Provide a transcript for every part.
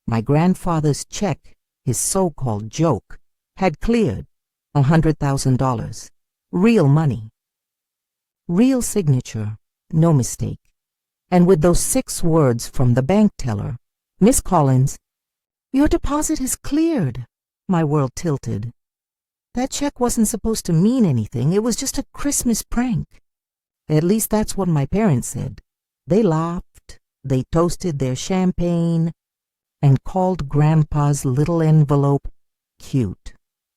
My grandfather's check, his so-called joke, had cleared $100,000. Real money. Real signature, no mistake. And with those 6 words from the bank teller, "Miss Collins, your deposit is cleared." My world tilted. That check wasn't supposed to mean anything. It was just a Christmas prank. At least that's what my parents said. They laughed, they toasted their champagne, and called Grandpa's little envelope cute.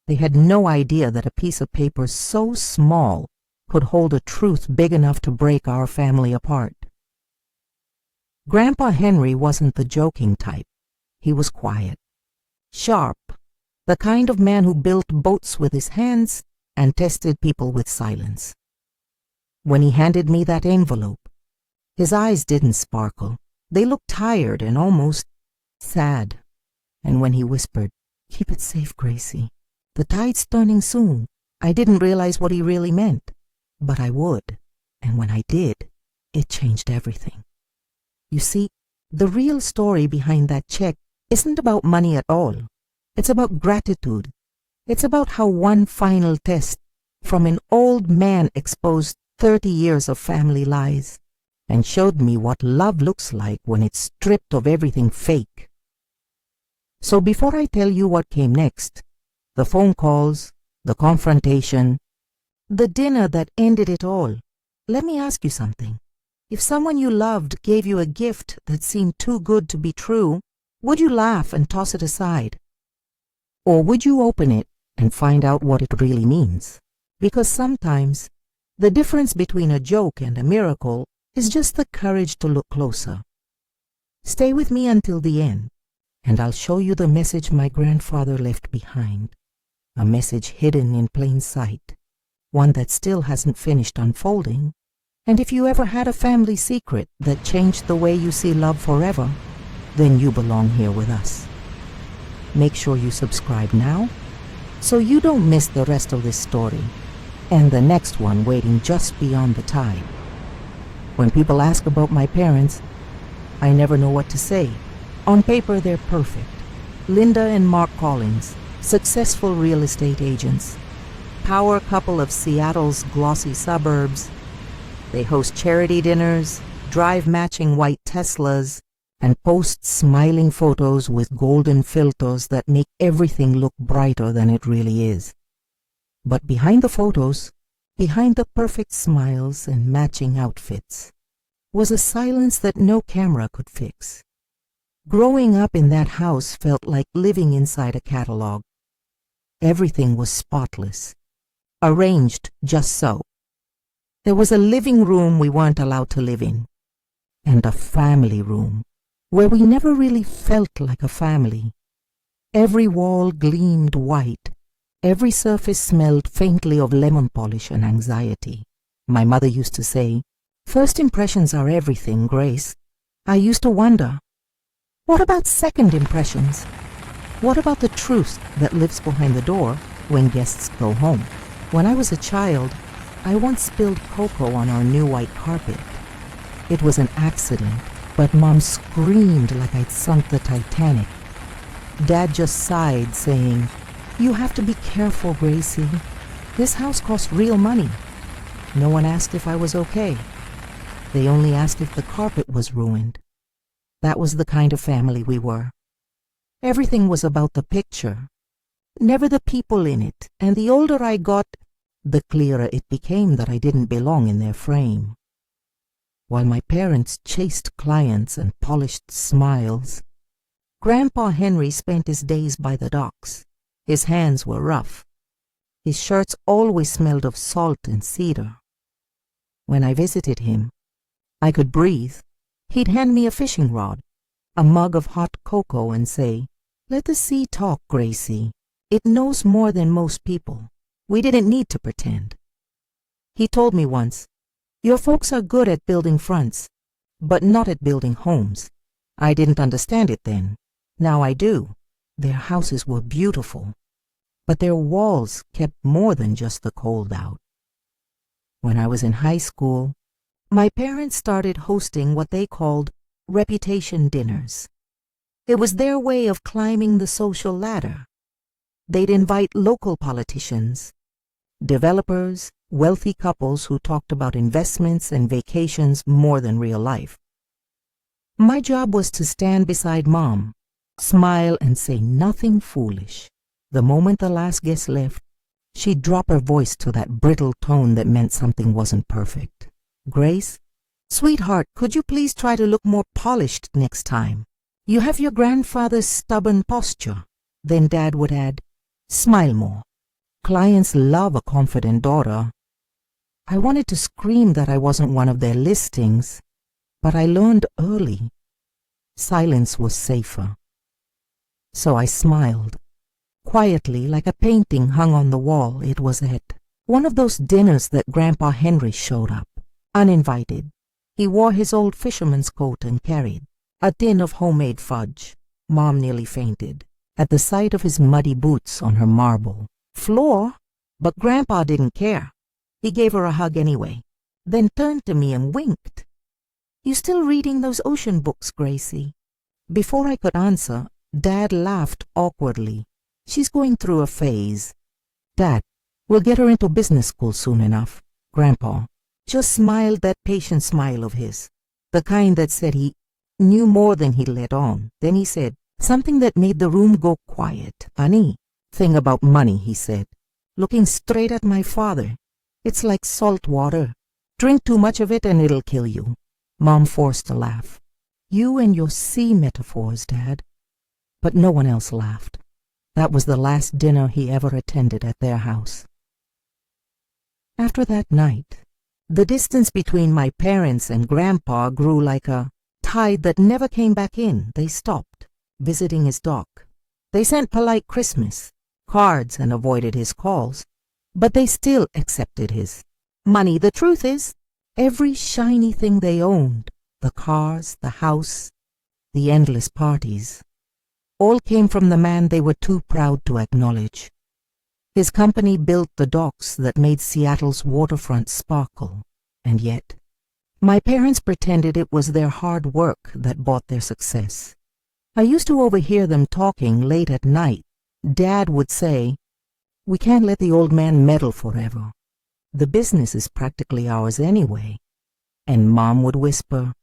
They had no idea that a piece of paper so small could hold a truth big enough to break our family apart. Grandpa Henry wasn't the joking type. He was quiet, sharp, the kind of man who built boats with his hands and tested people with silence. When he handed me that envelope, his eyes didn't sparkle. They looked tired and almost sad. And when he whispered, "Keep it safe, Gracie. The tide's turning soon," I didn't realize what he really meant. But I would. And when I did, it changed everything. You see, the real story behind that check isn't about money at all. It's about gratitude. It's about how one final test from an old man exposed 30 years of family lies and showed me what love looks like when it's stripped of everything fake. So before I tell you what came next, the phone calls, the confrontation, the dinner that ended it all, let me ask you something. If someone you loved gave you a gift that seemed too good to be true, would you laugh and toss it aside? Or would you open it and find out what it really means? Because sometimes the difference between a joke and a miracle is just the courage to look closer. Stay with me until the end, and I'll show you the message my grandfather left behind. A message hidden in plain sight, one that still hasn't finished unfolding. And if you ever had a family secret that changed the way you see love forever, then you belong here with us. Make sure you subscribe now so you don't miss the rest of this story and the next one waiting just beyond the tide. When people ask about my parents, I never know what to say. On paper, they're perfect. Linda and Mark Collins, successful real estate agents, power couple of Seattle's glossy suburbs. They host charity dinners, drive matching white Teslas, and post smiling photos with golden filters that make everything look brighter than it really is. But behind the photos, behind the perfect smiles and matching outfits, was a silence that no camera could fix. Growing up in that house felt like living inside a catalog. Everything was spotless, arranged just so. There was a living room we weren't allowed to live in, and a family room where we never really felt like a family. Every wall gleamed white. Every surface smelled faintly of lemon polish and anxiety. My mother used to say, "First impressions are everything, Grace." I used to wonder, what about second impressions? What about the truth that lives behind the door when guests go home? When I was a child, I once spilled cocoa on our new white carpet. It was an accident, but Mom screamed like I'd sunk the Titanic. Dad just sighed, saying, "You have to be careful, Gracie. This house cost real money." No one asked if I was okay. They only asked if the carpet was ruined. That was the kind of family we were. Everything was about the picture, never the people in it, and the older I got, the clearer it became that I didn't belong in their frame. While my parents chased clients and polished smiles, Grandpa Henry spent his days by the docks. His hands were rough. His shirts always smelled of salt and cedar. When I visited him, I could breathe. He'd hand me a fishing rod, a mug of hot cocoa, and say, "Let the sea talk, Gracie. It knows more than most people. We didn't need to pretend." He told me once, "Your folks are good at building fronts, but not at building homes." I didn't understand it then. Now I do. Their houses were beautiful, but their walls kept more than just the cold out. When I was in high school, my parents started hosting what they called reputation dinners. It was their way of climbing the social ladder. They'd invite local politicians, developers, wealthy couples who talked about investments and vacations more than real life. My job was to stand beside Mom, smile and say nothing foolish. The moment the last guest left, she'd drop her voice to that brittle tone that meant something wasn't perfect. "Grace, sweetheart, could you please try to look more polished next time? You have your grandfather's stubborn posture." Then Dad would add, "Smile more. Clients love a confident daughter." I wanted to scream that I wasn't one of their listings, but I learned early. Silence was safer. So I smiled. Quietly, like a painting hung on the wall, it was at one of those dinners that Grandpa Henry showed up, uninvited. He wore his old fisherman's coat and carried a tin of homemade fudge. Mom nearly fainted at the sight of his muddy boots on her marble floor, but Grandpa didn't care. He gave her a hug anyway, then turned to me and winked. "You still reading those ocean books, Gracie?" Before I could answer, Dad laughed awkwardly. "She's going through a phase. Dad, we'll get her into business school soon enough." Grandpa just smiled that patient smile of his, the kind that said he knew more than he let on. Then he said something that made the room go quiet. "Honey, thing about money," he said, looking straight at my father. "It's like salt water. Drink too much of it and it'll kill you." Mom forced a laugh. "You and your sea metaphors, Dad." But no one else laughed. That was the last dinner he ever attended at their house. After that night, the distance between my parents and Grandpa grew like a tide that never came back in. They stopped visiting his dock. They sent polite Christmas cards and avoided his calls, but they still accepted his money. The truth is, every shiny thing they owned, the cars, the house, the endless parties, all came from the man they were too proud to acknowledge. His company built the docks that made Seattle's waterfront sparkle, and yet my parents pretended it was their hard work that bought their success. I used to overhear them talking late at night. Dad would say, "We can't let the old man meddle forever. The business is practically ours anyway." And Mom would whisper,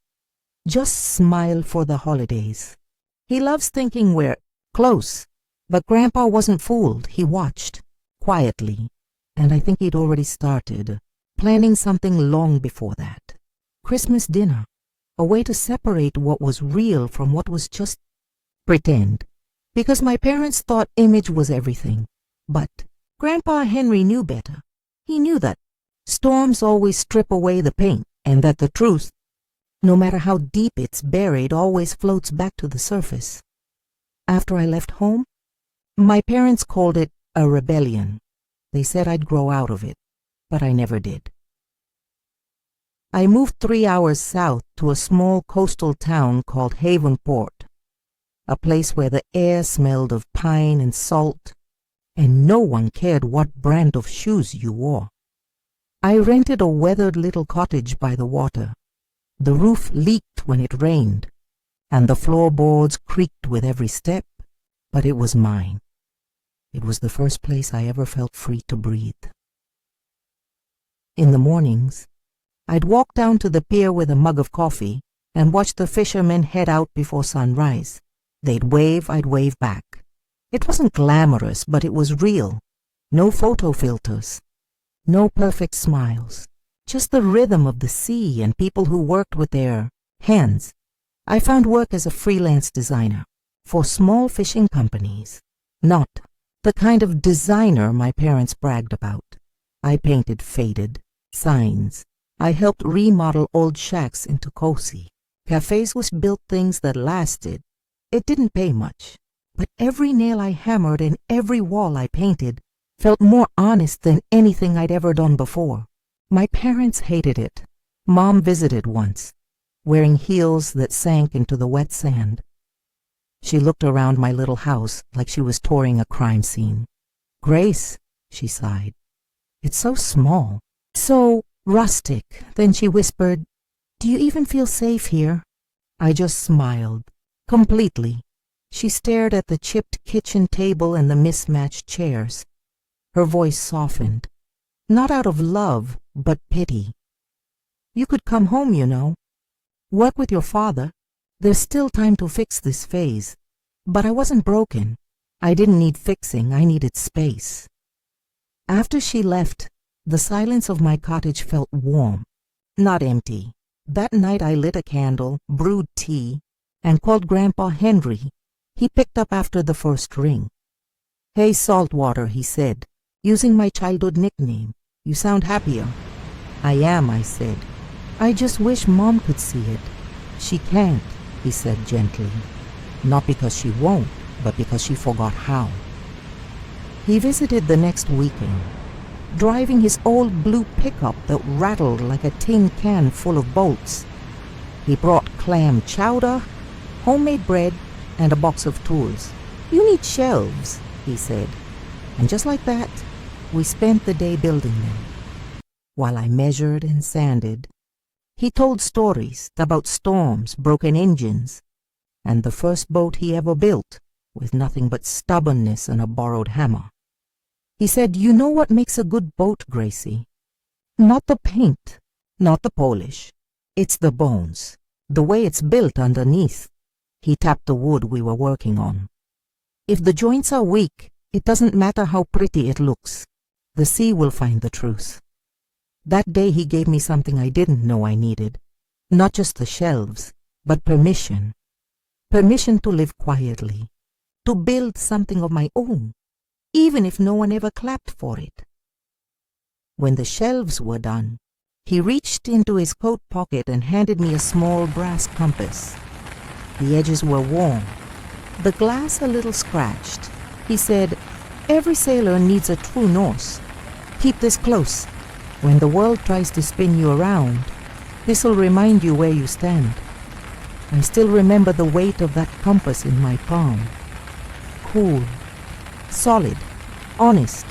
"Just smile for the holidays." He loves thinking we're close, but Grandpa wasn't fooled. He watched, quietly, and I think he'd already started planning something long before that. Christmas dinner, a way to separate what was real from what was just pretend, because my parents thought image was everything. But Grandpa Henry knew better. He knew that storms always strip away the paint, and that the truth, no matter how deep it's buried, always floats back to the surface. After I left home, my parents called it a rebellion. They said I'd grow out of it, but I never did. I moved 3 hours south to a small coastal town called Havenport, a place where the air smelled of pine and salt, and no one cared what brand of shoes you wore. I rented a weathered little cottage by the water. The roof leaked when it rained, and the floorboards creaked with every step, but it was mine. It was the first place I ever felt free to breathe. In the mornings, I'd walk down to the pier with a mug of coffee and watch the fishermen head out before sunrise. They'd wave, I'd wave back. It wasn't glamorous, but it was real. No photo filters, no perfect smiles, just the rhythm of the sea and people who worked with their hands. I found work as a freelance designer for small fishing companies, not the kind of designer my parents bragged about. I painted faded signs. I helped remodel old shacks into cozy cafes which built things that lasted. It didn't pay much, but every nail I hammered and every wall I painted felt more honest than anything I'd ever done before. My parents hated it. Mom visited once, wearing heels that sank into the wet sand. She looked around my little house like she was touring a crime scene. "Grace," she sighed, "it's so small, so rustic." Then she whispered, "Do you even feel safe here?" I just smiled, completely. She stared at the chipped kitchen table and the mismatched chairs. Her voice softened, not out of love, but pity. You could come home, you know. Work with your father. There's still time to fix this phase. But I wasn't broken. I didn't need fixing, I needed space. After she left, the silence of my cottage felt warm, not empty. That night I lit a candle, brewed tea, and called Grandpa Henry. He picked up after the first ring. "Hey, Saltwater," he said, using my childhood nickname. "You sound happier." "I am," I said. "I just wish Mom could see it." "She can't," he said gently. "Not because she won't, but because she forgot how." He visited the next weekend, driving his old blue pickup that rattled like a tin can full of bolts. He brought clam chowder, homemade bread, and a box of tools. "You need shelves," he said. And just like that, we spent the day building them. While I measured and sanded, he told stories about storms, broken engines, and the first boat he ever built with nothing but stubbornness and a borrowed hammer. He said, "You know what makes a good boat, Gracie? Not the paint, not the polish. It's the bones, the way it's built underneath." He tapped the wood we were working on. "If the joints are weak, it doesn't matter how pretty it looks. The sea will find the truth." That day he gave me something I didn't know I needed. Not just the shelves, but permission. Permission to live quietly, to build something of my own, even if no one ever clapped for it. When the shelves were done, he reached into his coat pocket and handed me a small brass compass. The edges were worn, the glass a little scratched. He said, "Every sailor needs a true north. Keep this close. When the world tries to spin you around, this'll remind you where you stand." I still remember the weight of that compass in my palm. Cool, solid, honest.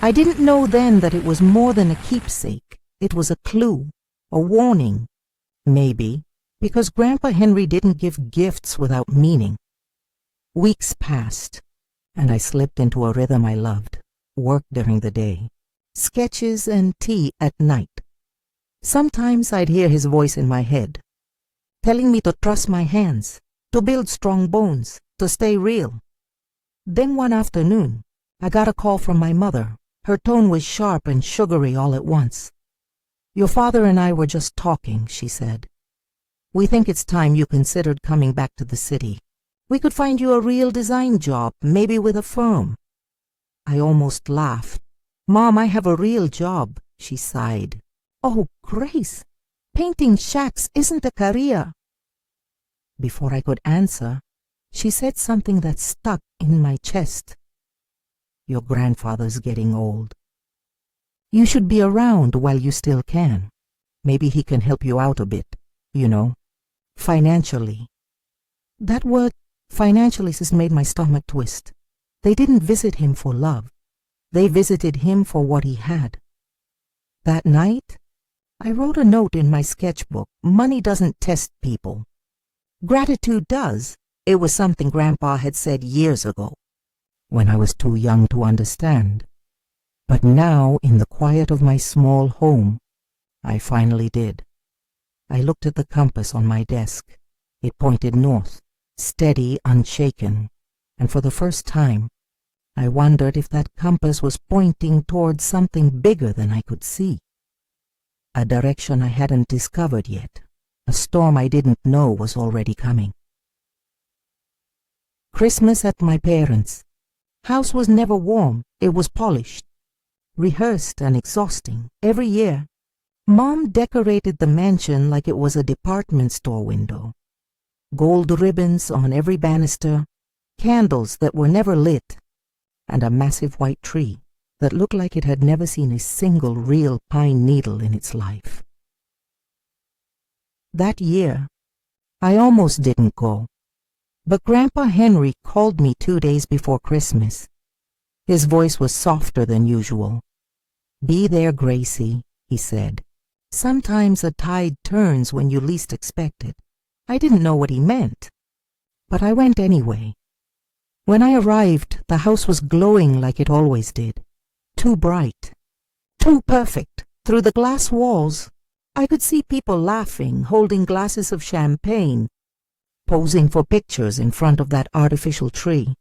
I didn't know then that it was more than a keepsake. It was a clue, a warning. Maybe because Grandpa Henry didn't give gifts without meaning. Weeks passed, and I slipped into a rhythm I loved. Work during the day, sketches and tea at night. Sometimes I'd hear his voice in my head, telling me to trust my hands, to build strong bones, to stay real. Then one afternoon, I got a call from my mother. Her tone was sharp and sugary all at once. "Your father and I were just talking," she said. "We think it's time you considered coming back to the city. We could find you a real design job, maybe with a firm." I almost laughed. "Mom, I have a real job," she sighed. "Oh, Grace, painting shacks isn't a career." Before I could answer, she said something that stuck in my chest. "Your grandfather's getting old. You should be around while you still can. Maybe he can help you out a bit, you know, financially." That word, financially, just made my stomach twist. They didn't visit him for love. They visited him for what he had. That night, I wrote a note in my sketchbook. Money doesn't test people. Gratitude does. It was something Grandpa had said years ago, when I was too young to understand. But now, in the quiet of my small home, I finally did. I looked at the compass on my desk. It pointed north, steady, unshaken, and for the first time, I wondered if that compass was pointing towards something bigger than I could see. A direction I hadn't discovered yet. A storm I didn't know was already coming. Christmas at my parents'. House was never warm. It was polished, rehearsed and exhausting every year. Mom decorated the mansion like it was a department store window. Gold ribbons on every banister, candles that were never lit, and a massive white tree that looked like it had never seen a single real pine needle in its life. That year, I almost didn't go, but Grandpa Henry called me 2 days before Christmas. His voice was softer than usual. "Be there, Gracie," he said. "Sometimes a tide turns when you least expect it." I didn't know what he meant. But I went anyway. When I arrived, the house was glowing like it always did. Too bright. Too perfect. Through the glass walls, I could see people laughing, holding glasses of champagne, posing for pictures in front of that artificial tree.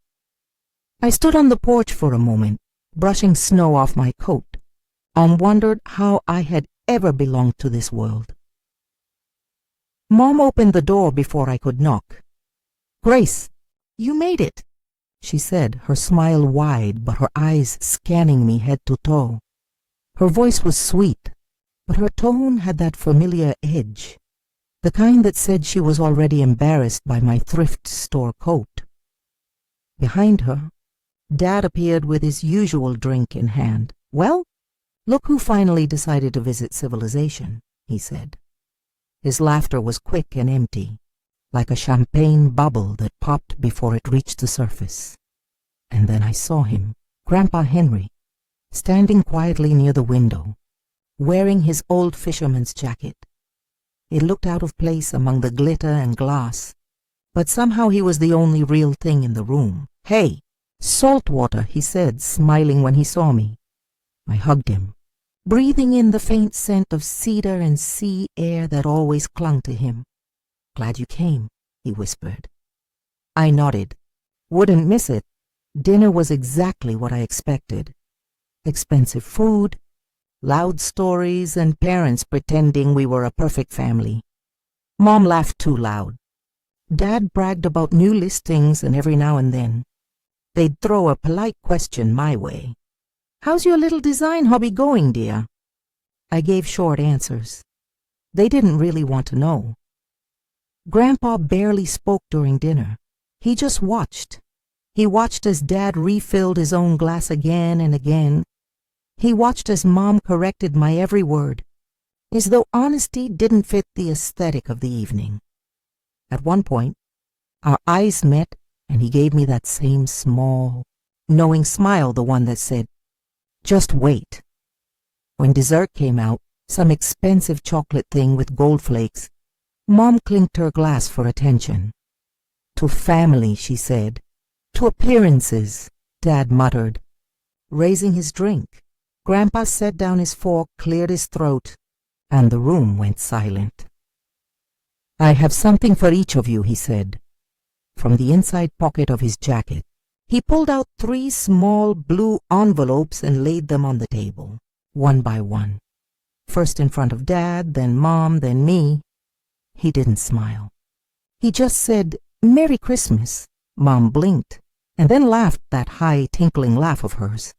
I stood on the porch for a moment, brushing snow off my coat, and wondered how I had ever belonged to this world. Mom opened the door before I could knock. "Grace, you made it," she said, her smile wide but her eyes scanning me head to toe. Her voice was sweet, but her tone had that familiar edge, the kind that said she was already embarrassed by my thrift store coat. Behind her, Dad appeared with his usual drink in hand. "Well, look who finally decided to visit civilization," he said. His laughter was quick and empty, like a champagne bubble that popped before it reached the surface. And then I saw him, Grandpa Henry, standing quietly near the window, wearing his old fisherman's jacket. It looked out of place among the glitter and glass, but somehow he was the only real thing in the room. "Hey, Saltwater," he said, smiling when he saw me. I hugged him, breathing in the faint scent of cedar and sea air that always clung to him. "Glad you came," he whispered. I nodded. Wouldn't miss it. Dinner was exactly what I expected. Expensive food, loud stories, and parents pretending we were a perfect family. Mom laughed too loud. Dad bragged about new listings, and every now and then they'd throw a polite question my way. "How's your little design hobby going, dear?" I gave short answers. They didn't really want to know. Grandpa barely spoke during dinner. He just watched. He watched as Dad refilled his own glass again and again. He watched as Mom corrected my every word, as though honesty didn't fit the aesthetic of the evening. At one point, our eyes met, and he gave me that same small, knowing smile, the one that said, "Just wait." When dessert came out, some expensive chocolate thing with gold flakes, Mom clinked her glass for attention. "To family," she said. "To appearances," Dad muttered. Raising his drink, Grandpa set down his fork, cleared his throat, and the room went silent. "I have something for each of you," he said. From the inside pocket of his jacket, he pulled out 3 small blue envelopes and laid them on the table, one by one. First in front of Dad, then Mom, then me. He didn't smile. He just said, "Merry Christmas." Mom blinked, and then laughed that high, tinkling laugh of hers.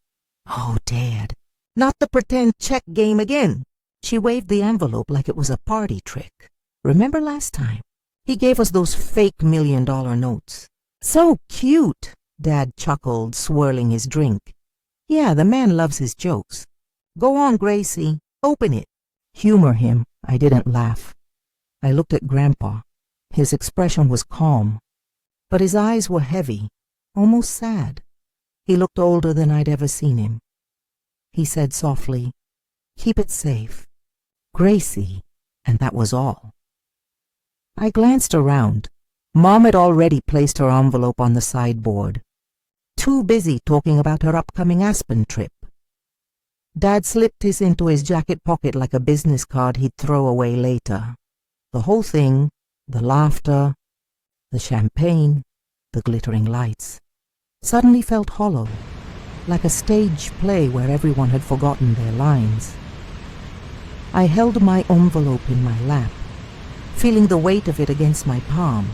"Oh, Dad, not the pretend check game again." She waved the envelope like it was a party trick. "Remember last time? He gave us those fake $1 million notes. So cute," Dad chuckled, swirling his drink. "Yeah, the man loves his jokes. Go on, Gracie, open it." Humor him. I didn't laugh. I looked at Grandpa. His expression was calm, but his eyes were heavy, almost sad. He looked older than I'd ever seen him. He said softly, "Keep it safe, Gracie," and that was all. I glanced around. Mom had already placed her envelope on the sideboard, too busy talking about her upcoming Aspen trip. Dad slipped his into his jacket pocket like a business card he'd throw away later. The whole thing, the laughter, the champagne, the glittering lights, suddenly felt hollow, like a stage play where everyone had forgotten their lines. I held my envelope in my lap, feeling the weight of it against my palm.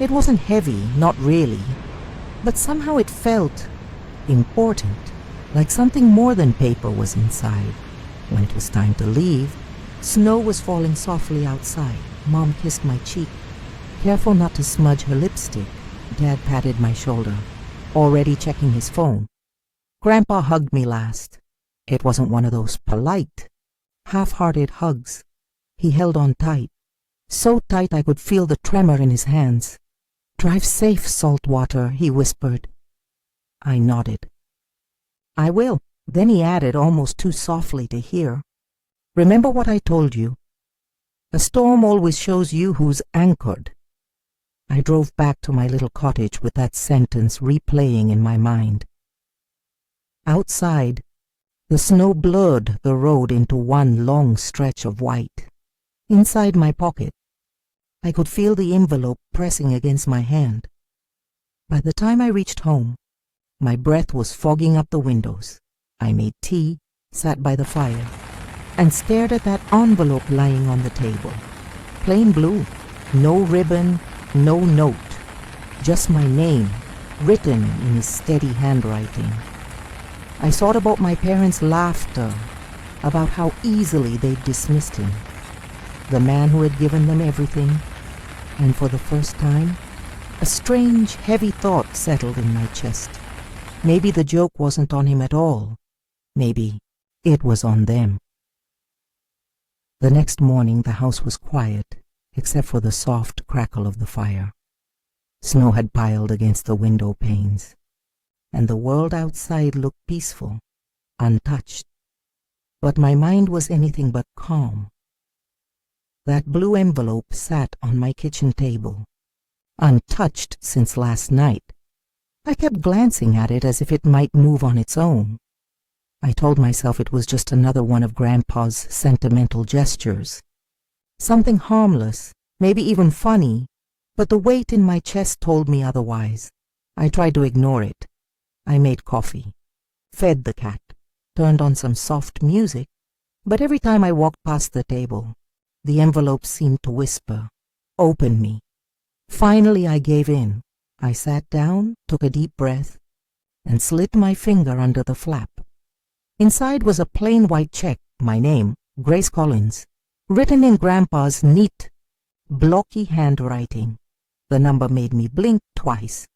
It wasn't heavy, not really, but somehow it felt important, like something more than paper was inside. When it was time to leave, snow was falling softly outside. Mom kissed my cheek. Careful not to smudge her lipstick, Dad patted my shoulder, already checking his phone. Grandpa hugged me last. It wasn't one of those polite, half-hearted hugs. He held on tight, so tight I could feel the tremor in his hands. "Drive safe, Saltwater," he whispered. I nodded. "I will." Then he added, almost too softly to hear, "Remember what I told you. A storm always shows you who's anchored." I drove back to my little cottage with that sentence replaying in my mind. Outside, the snow blurred the road into one long stretch of white. Inside my pocket, I could feel the envelope pressing against my hand. By the time I reached home, my breath was fogging up the windows. I made tea, sat by the fire, and stared at that envelope lying on the table. Plain blue, no ribbon, no note, just my name, written in his steady handwriting. I thought about my parents' laughter, about how easily they'd dismissed him, the man who had given them everything, and for the first time, a strange, heavy thought settled in my chest. Maybe the joke wasn't on him at all. Maybe it was on them. The next morning the house was quiet, except for the soft crackle of the fire. Snow had piled against the window panes, and the world outside looked peaceful, untouched. But my mind was anything but calm. That blue envelope sat on my kitchen table, untouched since last night. I kept glancing at it as if it might move on its own. I told myself it was just another one of Grandpa's sentimental gestures. Something harmless, maybe even funny, but the weight in my chest told me otherwise. I tried to ignore it. I made coffee, fed the cat, turned on some soft music, but every time I walked past the table, the envelope seemed to whisper, "Open me." Finally I gave in. I sat down, took a deep breath, and slid my finger under the flap. Inside was a plain white check, my name, Grace Collins, written in Grandpa's neat, blocky handwriting. The number made me blink twice.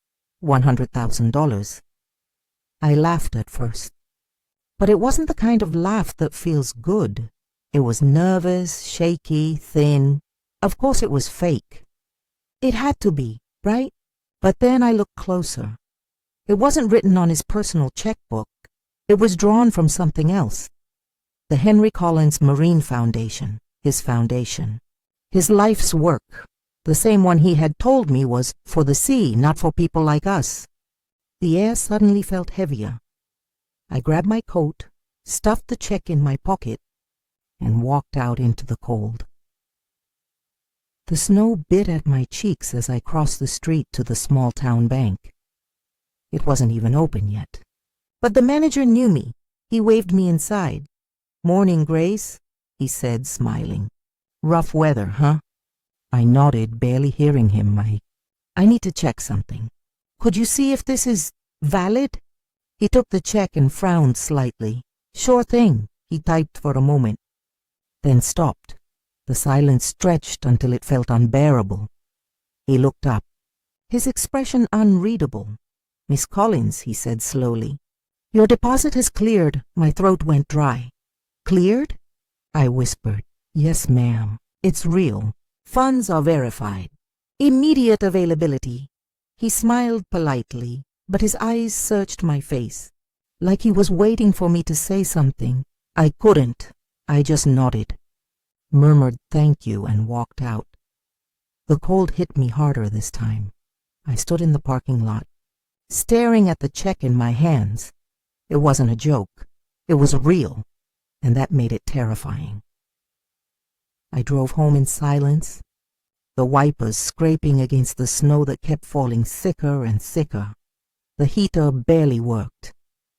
$100,000. I laughed at first, but it wasn't the kind of laugh that feels good. It was nervous, shaky, thin. Of course it was fake. It had to be, right? But then I looked closer. It wasn't written on his personal checkbook. It was drawn from something else. The Henry Collins Marine Foundation, his foundation. His life's work, the same one he had told me was for the sea, not for people like us. The air suddenly felt heavier. I grabbed my coat, stuffed the check in my pocket, and walked out into the cold. The snow bit at my cheeks as I crossed the street to the small town bank. It wasn't even open yet. But the manager knew me. He waved me inside. "Morning, Grace," he said, smiling. "Rough weather, huh?" I nodded, barely hearing him. I need to check something. "Could you see if this is valid?" He took the check and frowned slightly. "Sure thing," he typed for a moment, then stopped. The silence stretched until it felt unbearable. He looked up, his expression unreadable. "Miss Collins," he said slowly, "your deposit has cleared." My throat went dry. "Cleared?" I whispered. "Yes, ma'am. It's real. Funds are verified. Immediate availability." He smiled politely, but his eyes searched my face, like he was waiting for me to say something. I couldn't. I just nodded, murmured thank you, and walked out. The cold hit me harder this time. I stood in the parking lot, staring at the check in my hands. It wasn't a joke. It was real, and that made it terrifying. I drove home in silence, the wipers scraping against the snow that kept falling thicker and thicker. The heater barely worked.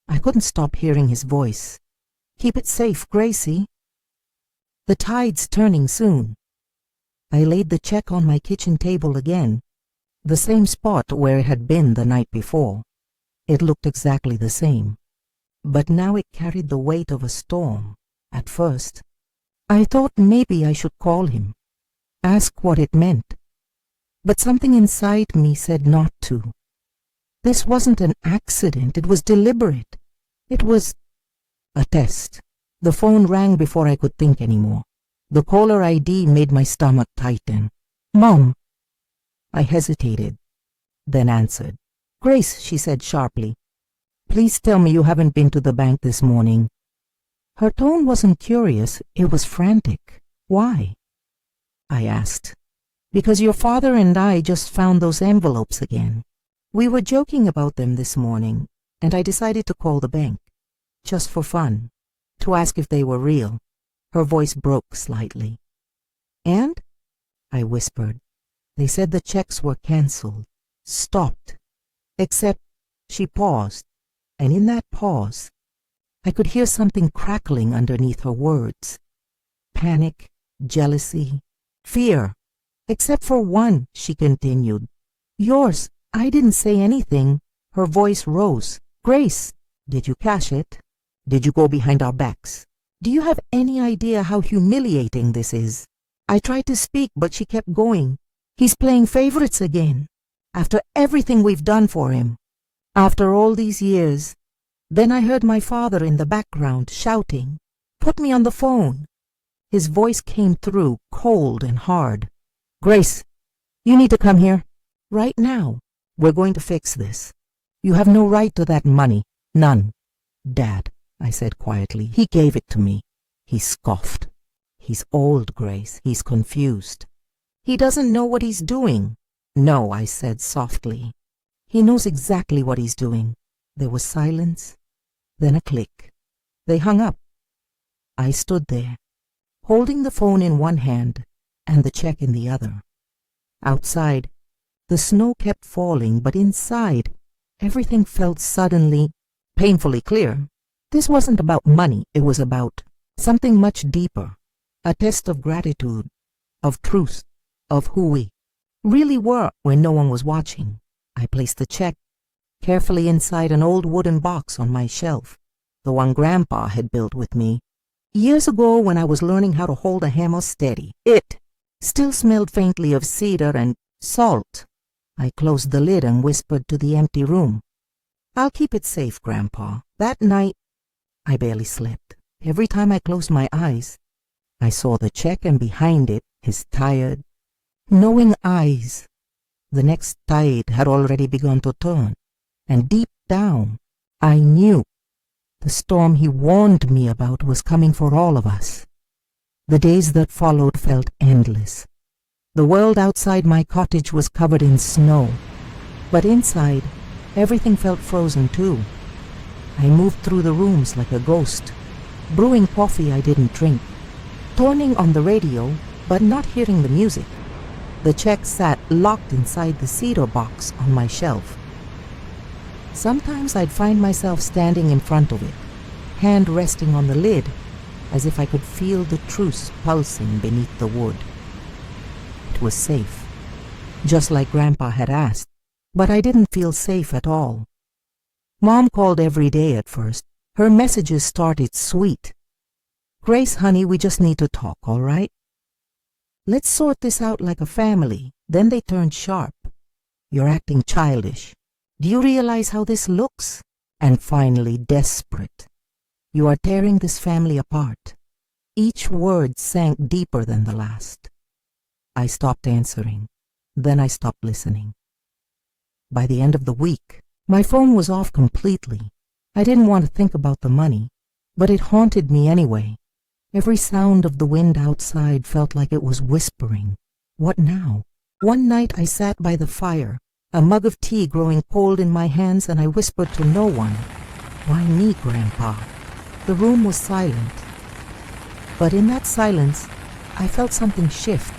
I couldn't stop hearing his voice. "Keep it safe, Gracie. The tide's turning soon." I laid the check on my kitchen table again, the same spot where it had been the night before. It looked exactly the same, but now it carried the weight of a storm. At first, I thought maybe I should call him, ask what it meant, but something inside me said not to. This wasn't an accident. It was deliberate. It was a test. The phone rang before I could think anymore. The caller ID made my stomach tighten. "Mom." I hesitated, then answered. "Grace," she said sharply, "please tell me you haven't been to the bank this morning." Her tone wasn't curious, it was frantic. "Why?" I asked. because your father and I just found those envelopes again. We were joking about them this morning, and I decided to call the bank, just for fun, to ask if they were real." Her voice broke slightly. "And?" I whispered. "They said the checks were cancelled, stopped, except..." She paused, and in that pause, I could hear something crackling underneath her words. Panic, jealousy, fear. "Except for one," she continued. "Yours. I didn't say anything." Her voice rose. "Grace, did you cash it? Did you go behind our backs? Do you have any idea how humiliating this is?" I tried to speak, but she kept going. "He's playing favorites again. After everything we've done for him. After all these years." Then I heard my father in the background shouting, "Put me on the phone." His voice came through, cold and hard. "Grace, you need to come here. Right now. We're going to fix this. You have no right to that money. None." "Dad," I said quietly, "he gave it to me." He scoffed. "He's old, Grace. He's confused. He doesn't know what he's doing." "No," I said softly. "He knows exactly what he's doing." There was silence, then a click. They hung up. I stood there, holding the phone in one hand and the check in the other. Outside, the snow kept falling, but inside, everything felt suddenly, painfully clear. This wasn't about money. It was about something much deeper, a test of gratitude, of truth, of who we really were when no one was watching. I placed the check carefully inside an old wooden box on my shelf, the one Grandpa had built with me years ago when I was learning how to hold a hammer steady. It still smelled faintly of cedar and salt. I closed the lid and whispered to the empty room, "I'll keep it safe, Grandpa." That night, I barely slept. Every time I closed my eyes, I saw the check, and behind it, his tired, knowing eyes. The next tide had already begun to turn, and deep down, I knew the storm he warned me about was coming for all of us. The days that followed felt endless. The world outside my cottage was covered in snow, but inside, everything felt frozen too. I moved through the rooms like a ghost, brewing coffee I didn't drink, turning on the radio, but not hearing the music. The check sat locked inside the cedar box on my shelf. Sometimes I'd find myself standing in front of it, hand resting on the lid, as if I could feel the truce pulsing beneath the wood. It was safe, just like Grandpa had asked, but I didn't feel safe at all. Mom called every day at first. Her messages started sweet. "Grace, honey, we just need to talk, all right? Let's sort this out like a family." Then they turned sharp. "You're acting childish. Do you realize how this looks?" And finally, desperate. "You are tearing this family apart." Each word sank deeper than the last. I stopped answering. Then I stopped listening. By the end of the week, my phone was off completely. I didn't want to think about the money, but it haunted me anyway. Every sound of the wind outside felt like it was whispering, "What now?" One night I sat by the fire, a mug of tea growing cold in my hands, and I whispered to no one, "Why me, Grandpa?" The room was silent. But in that silence, I felt something shift,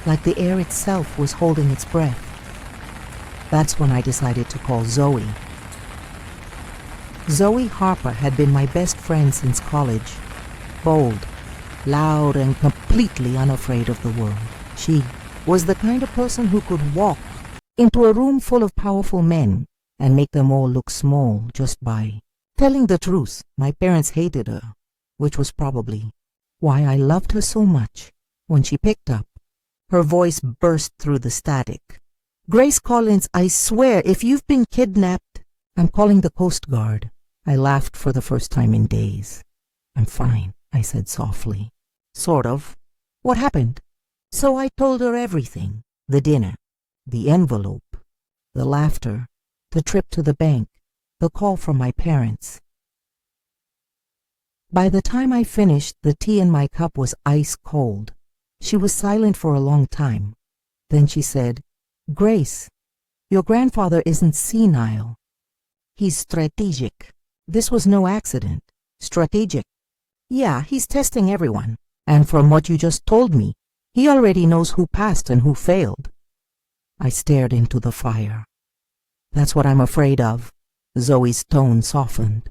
like the air itself was holding its breath. That's when I decided to call Zoe. Zoe Harper had been my best friend since college. Bold, loud, and completely unafraid of the world. She was the kind of person who could walk into a room full of powerful men and make them all look small just by telling the truth. My parents hated her, which was probably why I loved her so much. When she picked up, her voice burst through the static. "Grace Collins, I swear, if you've been kidnapped, I'm calling the Coast Guard." I laughed for the first time in days. "I'm fine," I said softly. "Sort of. What happened?" So I told her everything. The dinner, the envelope, the laughter, the trip to the bank, the call from my parents. By the time I finished, the tea in my cup was ice cold. She was silent for a long time. Then she said, "Grace, your grandfather isn't senile. He's strategic. This was no accident. Strategic. Yeah, he's testing everyone. And from what you just told me, he already knows who passed and who failed." I stared into the fire. "That's what I'm afraid of." Zoe's tone softened.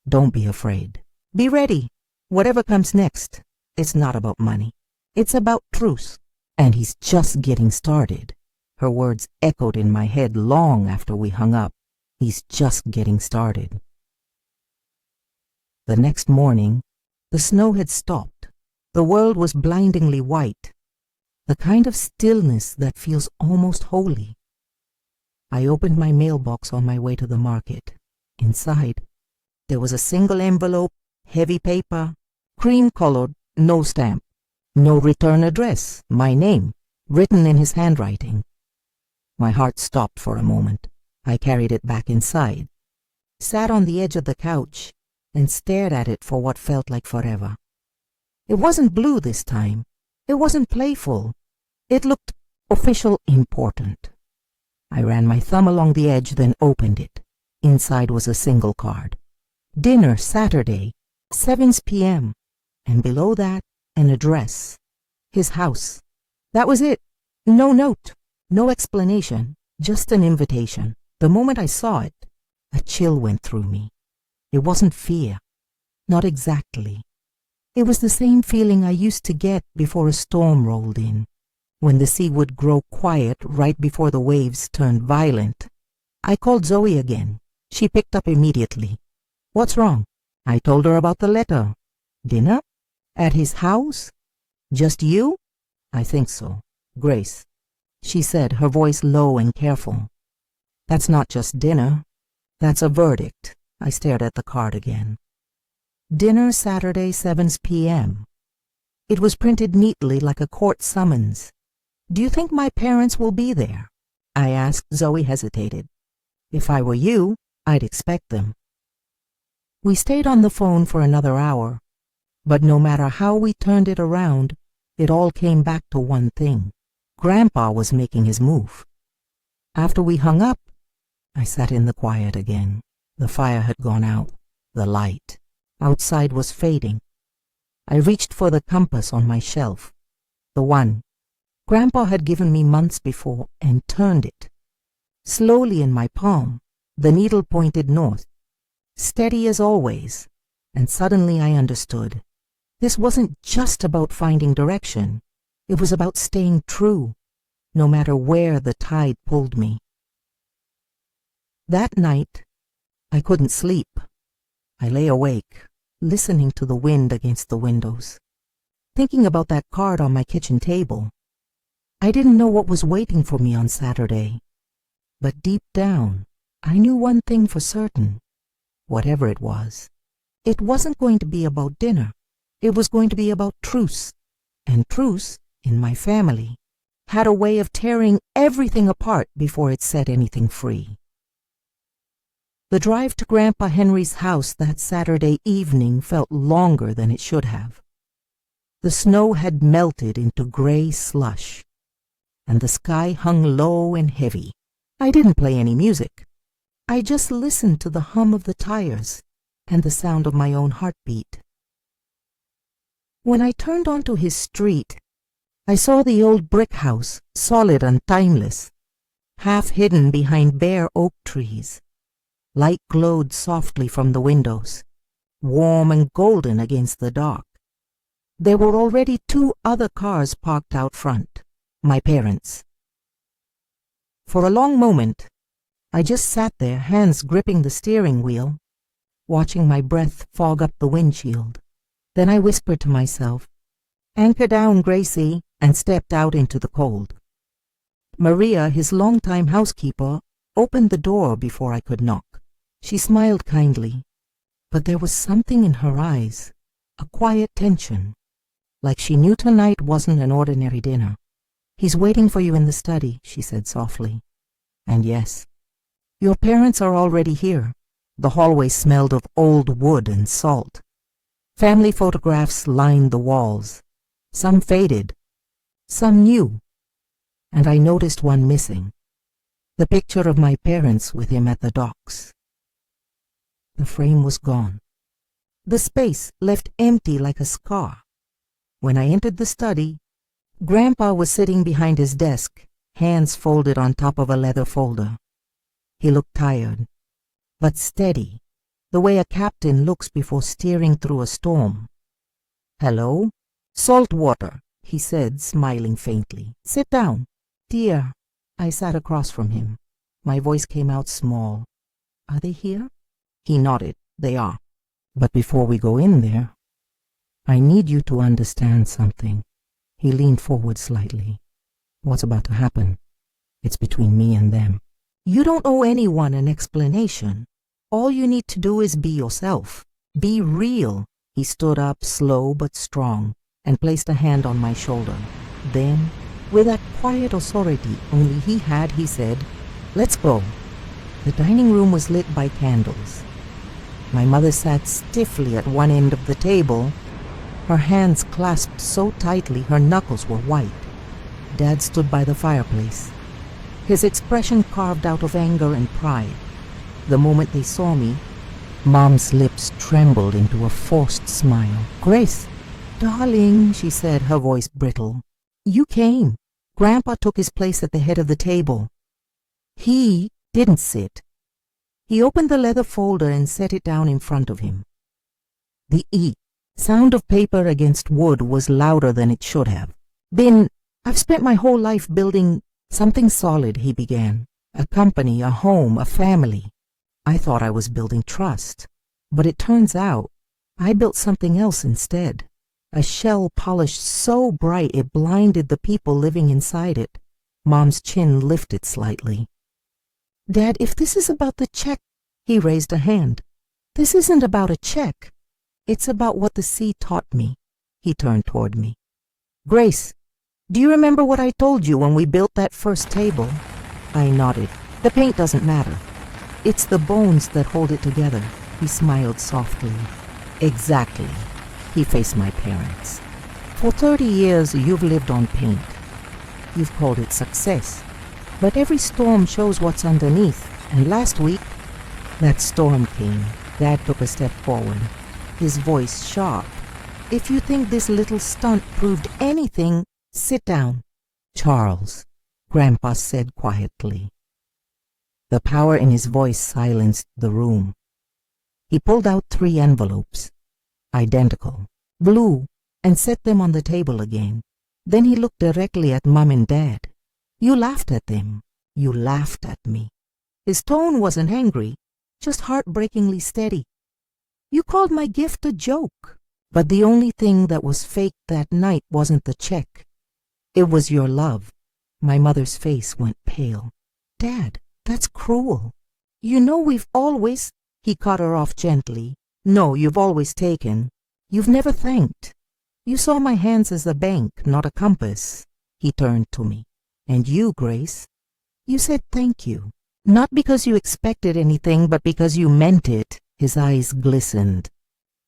"Don't be afraid. Be ready. Whatever comes next, it's not about money. It's about truth. And he's just getting started." Her words echoed in my head long after we hung up. He's just getting started. The next morning, the snow had stopped. The world was blindingly white, the kind of stillness that feels almost holy. I opened my mailbox on my way to the market. Inside, there was a single envelope, heavy paper, cream-colored, no stamp, no return address, my name, written in his handwriting. My heart stopped for a moment. I carried it back inside, sat on the edge of the couch, and stared at it for what felt like forever. It wasn't blue this time. It wasn't playful. It looked official, important. I ran my thumb along the edge, then opened it. Inside was a single card. "Dinner Saturday, 7 p.m. And below that, an address. His house. That was it. No note, no explanation, just an invitation. The moment I saw it, a chill went through me. It wasn't fear. Not exactly. It was the same feeling I used to get before a storm rolled in, when the sea would grow quiet right before the waves turned violent. I called Zoe again. She picked up immediately. "What's wrong?" I told her about the letter. "Dinner? At his house? Just you?" "I think so. Grace," she said, her voice low and careful. "That's not just dinner. That's a verdict." I stared at the card again. "Dinner Saturday, 7 p.m. It was printed neatly like a court summons. "Do you think my parents will be there?" I asked. Zoe hesitated. "If I were you, I'd expect them." We stayed on the phone for another hour, but no matter how we turned it around, it all came back to one thing. Grandpa was making his move. After we hung up, I sat in the quiet again. The fire had gone out. The light outside was fading. I reached for the compass on my shelf, the one Grandpa had given me months before, and turned it. Slowly in my palm, the needle pointed north, steady as always, and suddenly I understood. This wasn't just about finding direction. It was about staying true, no matter where the tide pulled me. That night, I couldn't sleep. I lay awake, listening to the wind against the windows, thinking about that card on my kitchen table. I didn't know what was waiting for me on Saturday, but deep down, I knew one thing for certain. Whatever it wasn't going to be about dinner. It was going to be about truce, and truce, in my family, had a way of tearing everything apart before it set anything free. The drive to Grandpa Henry's house that Saturday evening felt longer than it should have. The snow had melted into gray slush, and the sky hung low and heavy. I didn't play any music. I just listened to the hum of the tires and the sound of my own heartbeat. When I turned onto his street, I saw the old brick house, solid and timeless, half hidden behind bare oak trees. Light glowed softly from the windows, warm and golden against the dark. There were already 2 other cars parked out front, my parents. For a long moment, I just sat there, hands gripping the steering wheel, watching my breath fog up the windshield. Then I whispered to myself, "Anchor down, Gracie," and stepped out into the cold. Maria, his longtime housekeeper, opened the door before I could knock. She smiled kindly, but there was something in her eyes, a quiet tension, like she knew tonight wasn't an ordinary dinner. "He's waiting for you in the study," she said softly. And yes, your parents are already here. The hallway smelled of old wood and salt. Family photographs lined the walls, some faded, some new, and I noticed one missing. The picture of my parents with him at the docks. The frame was gone. The space left empty like a scar. When I entered the study, Grandpa was sitting behind his desk, hands folded on top of a leather folder. He looked tired, but steady, the way a captain looks before steering through a storm. "Hello? Salt water," he said, smiling faintly. "Sit down." "Dear." I sat across from him. My voice came out small. "Are they here?" He nodded. "They are. But before we go in there, I need you to understand something." He leaned forward slightly. "What's about to happen? It's between me and them. You don't owe anyone an explanation. All you need to do is be yourself. Be real." He stood up, slow but strong, and placed a hand on my shoulder. Then, with that quiet authority only he had, he said, "Let's go." The dining room was lit by candles. My mother sat stiffly at one end of the table, her hands clasped so tightly her knuckles were white. Dad stood by the fireplace, his expression carved out of anger and pride. The moment they saw me, Mom's lips trembled into a forced smile. "Grace, darling," she said, her voice brittle. "You came." Grandpa took his place at the head of the table. He didn't sit. He opened the leather folder and set it down in front of him. The sound of paper against wood was louder than it should have been. "I've spent my whole life building something solid," he began. "A company, a home, a family. I thought I was building trust, but it turns out I built something else instead. A shell polished so bright it blinded the people living inside it." Mom's chin lifted slightly. "Dad, if this is about the check," he raised a hand. "This isn't about a check. It's about what the sea taught me." He turned toward me. "Grace, do you remember what I told you when we built that first table?" I nodded. "The paint doesn't matter. It's the bones that hold it together." He smiled softly. "Exactly." He faced my parents. "For 30 years you've lived on paint. You've called it success. But every storm shows what's underneath, and last week, that storm came." Dad took a step forward, his voice sharp. "If you think this little stunt proved anything, sit down." "Charles," Grandpa said quietly. The power in his voice silenced the room. He pulled out 3 envelopes, identical, blue, and set them on the table again. Then he looked directly at Mom and Dad. "You laughed at them. You laughed at me." His tone wasn't angry, just heartbreakingly steady. "You called my gift a joke. But the only thing that was fake that night wasn't the check. It was your love." My mother's face went pale. "Dad, that's cruel. You know we've always—" He cut her off gently. "No, you've always taken. You've never thanked. You saw my hands as a bank, not a compass." He turned to me. "And you, Grace, you said thank you. Not because you expected anything, but because you meant it." His eyes glistened.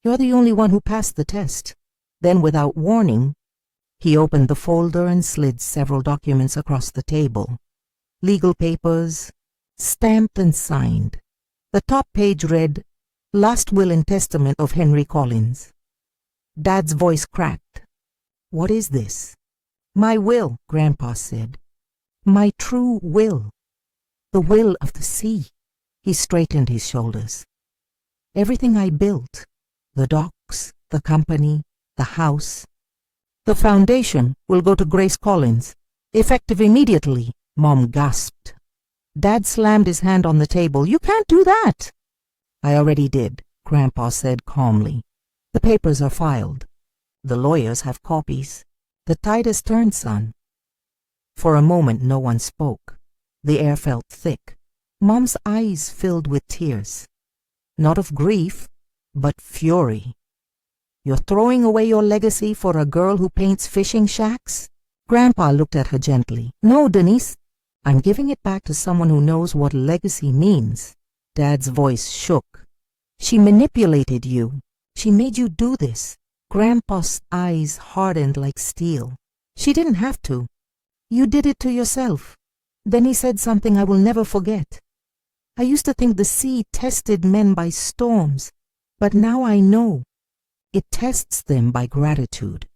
"You're the only one who passed the test." Then, without warning, he opened the folder and slid several documents across the table. Legal papers, stamped and signed. The top page read, "Last Will and Testament of Henry Collins." Dad's voice cracked. "What is this?" "My will," Grandpa said. "My true will. The will of the sea." He straightened his shoulders. "Everything I built, the docks, the company, the house, the foundation will go to Grace Collins, effective immediately." Mom gasped. Dad slammed his hand on the table. "You can't do that." "I already did," Grandpa said calmly. "The papers are filed. The lawyers have copies. The tide has turned, son." For a moment no one spoke. The air felt thick. Mom's eyes filled with tears. Not of grief, but fury. "You're throwing away your legacy for a girl who paints fishing shacks?" Grandpa looked at her gently. "No, Denise. I'm giving it back to someone who knows what legacy means." Dad's voice shook. "She manipulated you. She made you do this." Grandpa's eyes hardened like steel. "She didn't have to. You did it to yourself. Then he said something I will never forget. I used to think the sea tested men by storms, but now I know it tests them by gratitude.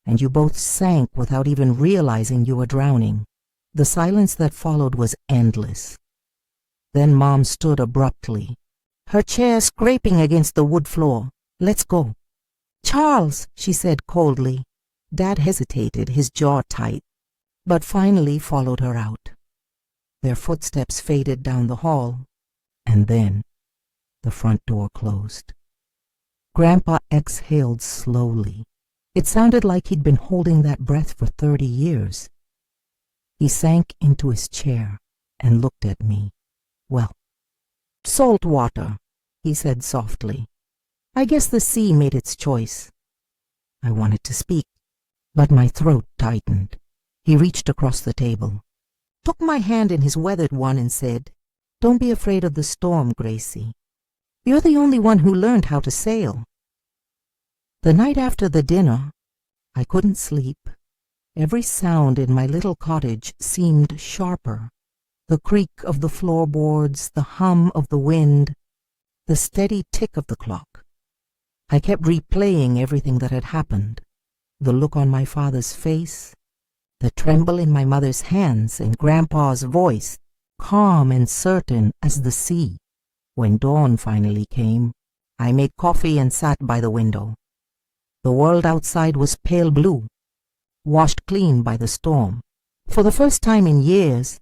And you both sank without even realizing you were drowning. The silence that followed was endless. Then Mom stood abruptly, her chair scraping against the wood floor. Let's go. Charles, she said coldly. Dad hesitated, his jaw tight, but finally followed her out. Their footsteps faded down the hall, and then the front door closed. Grandpa exhaled slowly. It sounded like he'd been holding that breath for 30 years. He sank into his chair and looked at me. Well, salt water, he said softly. I guess the sea made its choice. I wanted to speak, but my throat tightened. He reached across the table, took my hand in his weathered one and said, Don't be afraid of the storm, Gracie. You're the only one who learned how to sail. The night after the dinner, I couldn't sleep. Every sound in my little cottage seemed sharper. The creak of the floorboards, the hum of the wind, the steady tick of the clock. I kept replaying everything that had happened. The look on my father's face, the tremble in my mother's hands, and Grandpa's voice, calm and certain as the sea. When dawn finally came, I made coffee and sat by the window. The world outside was pale blue, washed clean by the storm. For the first time in years,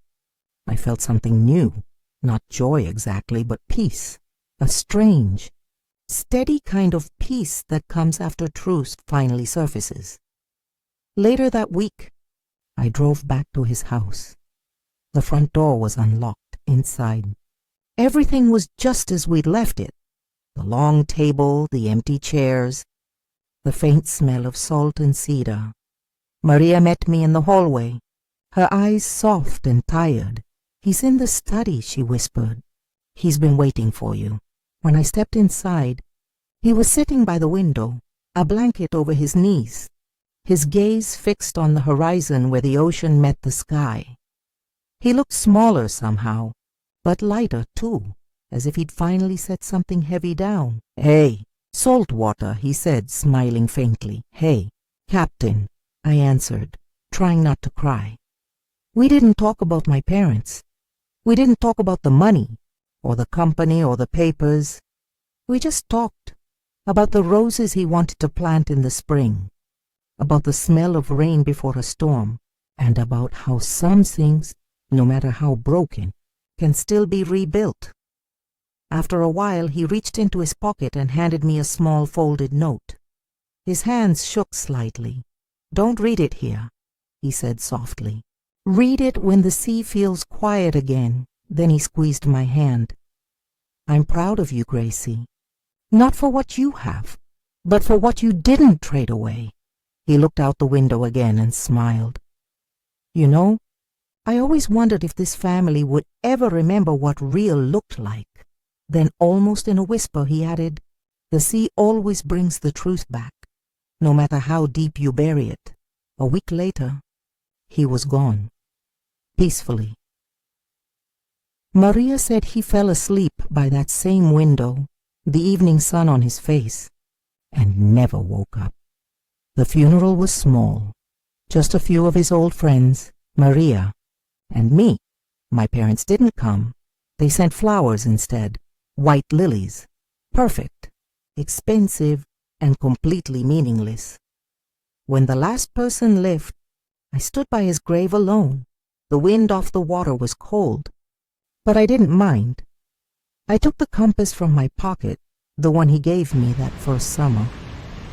I felt something new, not joy exactly, but peace, a strange, steady kind of peace that comes after truth finally surfaces. Later that week, I drove back to his house. The front door was unlocked inside. Everything was just as we'd left it. The long table, the empty chairs, the faint smell of salt and cedar. Maria met me in the hallway, her eyes soft and tired. He's in the study, she whispered. He's been waiting for you. When I stepped inside, he was sitting by the window, a blanket over his knees, his gaze fixed on the horizon where the ocean met the sky. He looked smaller somehow, but lighter too, as if he'd finally set something heavy down. Hey, salt water, he said, smiling faintly. Hey, Captain, I answered, trying not to cry. We didn't talk about my parents. We didn't talk about the money, or the company, or the papers. We just talked about the roses he wanted to plant in the spring, about the smell of rain before a storm, and about how some things, no matter how broken, can still be rebuilt. After a while, he reached into his pocket and handed me a small folded note. His hands shook slightly. Don't read it here, he said softly. Read it when the sea feels quiet again. Then he squeezed my hand. I'm proud of you, Gracie. Not for what you have, but for what you didn't trade away. He looked out the window again and smiled. You know, I always wondered if this family would ever remember what real looked like. Then almost in a whisper he added, the sea always brings the truth back, no matter how deep you bury it. A week later, he was gone, peacefully. Maria said he fell asleep by that same window, the evening sun on his face, and never woke up. The funeral was small, just a few of his old friends, Maria, and me. My parents didn't come. They sent flowers instead, white lilies, perfect, expensive, and completely meaningless. When the last person left, I stood by his grave alone. The wind off the water was cold, but I didn't mind. I took the compass from my pocket, the one he gave me that first summer,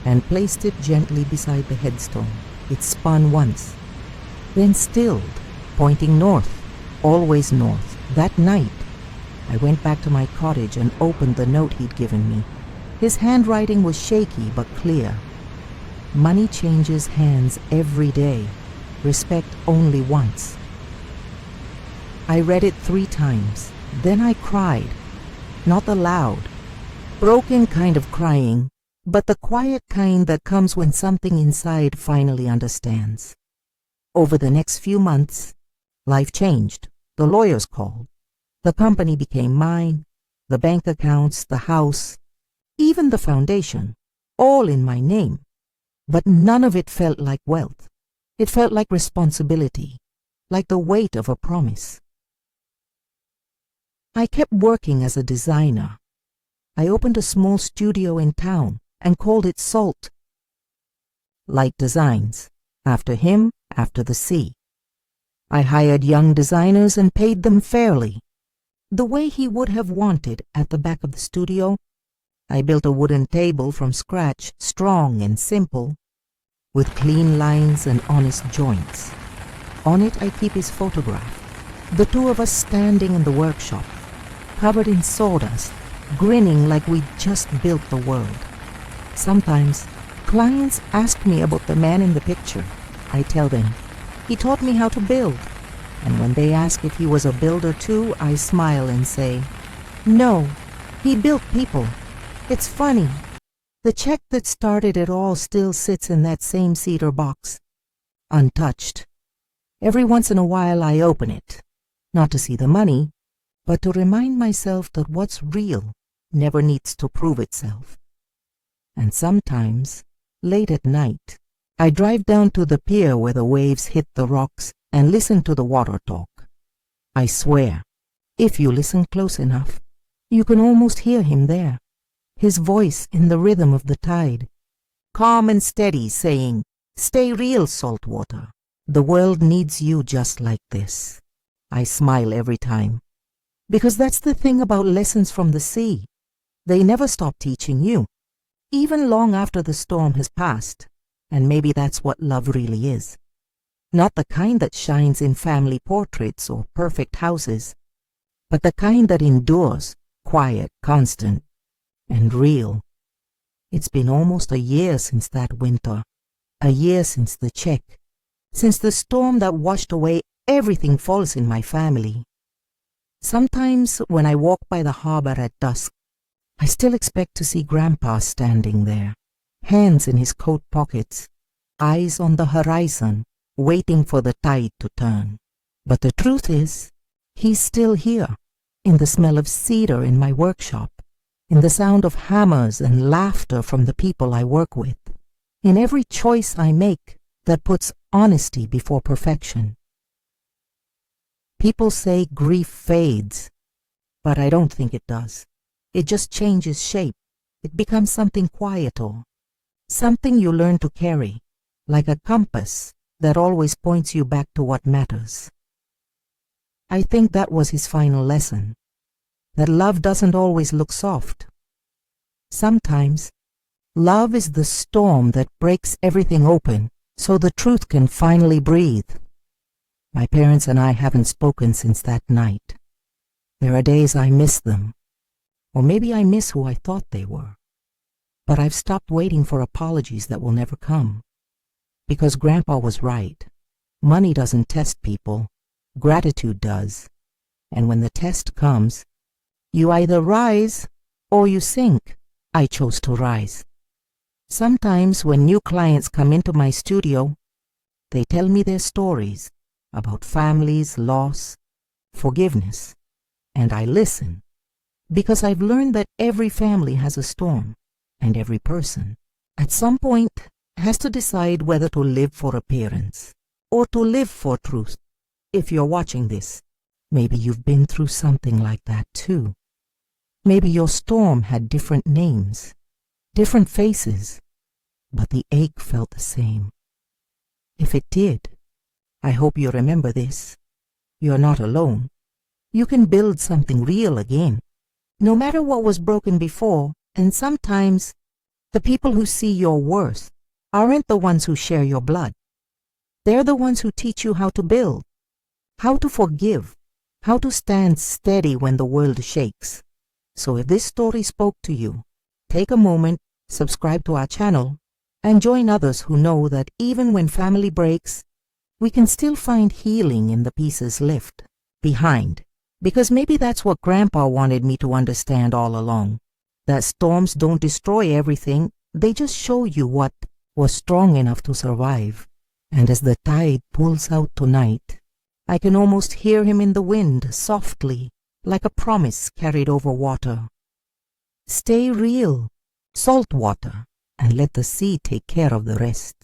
and placed it gently beside the headstone. It spun once, then stilled, pointing north, always north. That night, I went back to my cottage and opened the note he'd given me. His handwriting was shaky but clear. Money changes hands every day. Respect only once. I read it 3 times. Then I cried. Not the loud, broken kind of crying, but the quiet kind that comes when something inside finally understands. Over the next few months, life changed. The lawyers called. The company became mine, the bank accounts, the house, even the foundation, all in my name. But none of it felt like wealth. It felt like responsibility, like the weight of a promise. I kept working as a designer. I opened a small studio in town and called it Salt. Light Designs, after him, after the sea. I hired young designers and paid them fairly, the way he would have wanted. At the back of the studio, I built a wooden table from scratch, strong and simple, with clean lines and honest joints. On it I keep his photograph, the two of us standing in the workshop, covered in sawdust, grinning like we'd just built the world. Sometimes clients ask me about the man in the picture. I tell them, he taught me how to build. And when they ask if he was a builder too, I smile and say, no, he built people. It's funny. The check that started it all still sits in that same cedar box, untouched. Every once in a while I open it, not to see the money, but to remind myself that what's real never needs to prove itself. And sometimes, late at night, I drive down to the pier where the waves hit the rocks and listen to the water talk. I swear, if you listen close enough, you can almost hear him there, his voice in the rhythm of the tide, calm and steady, saying, stay real, Saltwater. The world needs you just like this. I smile every time, because that's the thing about lessons from the sea. They never stop teaching you, even long after the storm has passed. And maybe that's what love really is. Not the kind that shines in family portraits or perfect houses, but the kind that endures, quiet, constant, and real. It's been almost a year since that winter, a year since the check, since the storm that washed away everything false in my family. Sometimes when I walk by the harbor at dusk, I still expect to see Grandpa standing there, hands in his coat pockets, eyes on the horizon, waiting for the tide to turn. But the truth is, he's still here, in the smell of cedar in my workshop, in the sound of hammers and laughter from the people I work with, in every choice I make that puts honesty before perfection. People say grief fades, but I don't think it does. It just changes shape. It becomes something quieter, something you learn to carry, like a compass that always points you back to what matters. I think that was his final lesson, that love doesn't always look soft. Sometimes, love is the storm that breaks everything open so the truth can finally breathe. My parents and I haven't spoken since that night. There are days I miss them, or maybe I miss who I thought they were. But I've stopped waiting for apologies that will never come. Because Grandpa was right. Money doesn't test people. Gratitude does. And when the test comes, you either rise or you sink. I chose to rise. Sometimes when new clients come into my studio, they tell me their stories about families, loss, forgiveness. And I listen. Because I've learned that every family has a storm. And every person, at some point, has to decide whether to live for appearance or to live for truth. If you're watching this, maybe you've been through something like that too. Maybe your storm had different names, different faces, but the ache felt the same. If it did, I hope you remember this. You're not alone. You can build something real again, no matter what was broken before. And sometimes, the people who see your worth aren't the ones who share your blood. They're the ones who teach you how to build, how to forgive, how to stand steady when the world shakes. So if this story spoke to you, take a moment, subscribe to our channel, and join others who know that even when family breaks, we can still find healing in the pieces left behind. Because maybe that's what Grandpa wanted me to understand all along. That storms don't destroy everything, they just show you what was strong enough to survive. And as the tide pulls out tonight, I can almost hear him in the wind, softly, like a promise carried over water. Stay real, salt water, and let the sea take care of the rest.